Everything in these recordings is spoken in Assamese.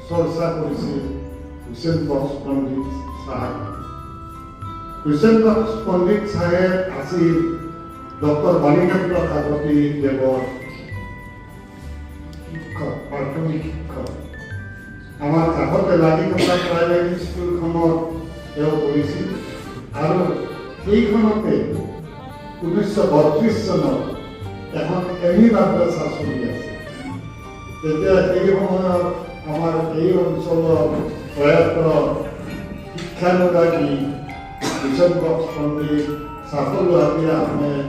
চৰ্চা কৰিছিল হুছেইন বক্স পণ্ডিত চাহাব। হুছেইন বক্স পণ্ডিত চাহেব আছিল ডক্টৰ বাণীকান্ত কাকতি দেৱৰ শিক্ষক, প্ৰাথমিক শিক্ষক। আমাৰ কাষতে লাগি থকা প্ৰাইমেৰী স্কুলখনত তেওঁ পঢ়িছিল আৰু সেইখনতে 1932 চনত এখন এমি মাদ্ৰাছা চলি আছে। তেতিয়া সেই সময়ত আমাৰ এই অঞ্চলৰ প্ৰয়াত শিক্ষানুৰাগী হুছেইন বক্স পণ্ডিত, ছাফল হাবিব আহমেদ,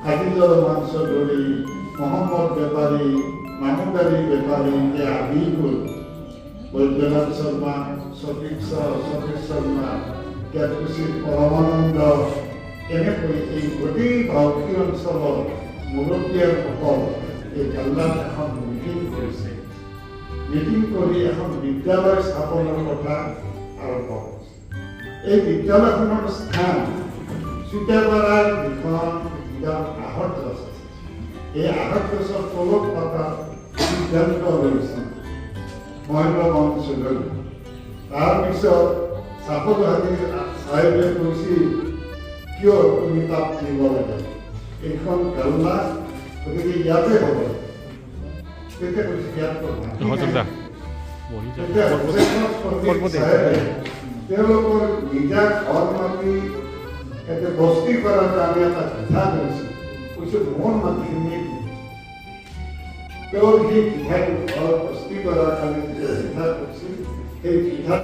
হাফিজুৰ ৰহমান চৌধুৰী, মহম্মদ বেপাৰী, মাহমুদ আলী বেপাৰীকে আদি কৰি বৈদ্যনাথ শৰ্মা, সতীশ শৰ্মা, কেতকুশী পৰমানন্দ, এনেকৈ এই গোটেই ভাৰতীয় অঞ্চলৰ মুৰব্বীসকল এই কাল্লাত এখন মিটিং কৰিছে। মিটিং কৰি এখন বিদ্যালয় স্থাপনৰ কথা আৰম্ভ কৰিছে। এই বিদ্যালয়খনৰ স্থান চুতীয়াপাৰাৰ যিখন আহত গছ আছে, এই আহত গছৰ তলত পতা সিদ্ধান্ত লৈছে মহেন্দ্ৰ মোহন চৌধুৰী। তাৰপিছত ছাফল হাবিব চাহেবে কৈছিল, কিয় তুমি তাত দিব লাগে, এইখন কাল্লা, গতিকে ইয়াতে হ'ব। তেতিয়া কৈছে ইয়াত তেওঁলোকৰ নিজা ঘৰ মাটি ইয়াতে বস্তি কৰাৰ কাৰণে এটা পিঠা কৰিছিল। কৈছে মোৰ মাটিখিনি তেওঁৰ সেই পিঠাটো ঘৰ বস্তি কৰাৰ কাৰণে পিঠা কৰিছিল, সেই পিঠা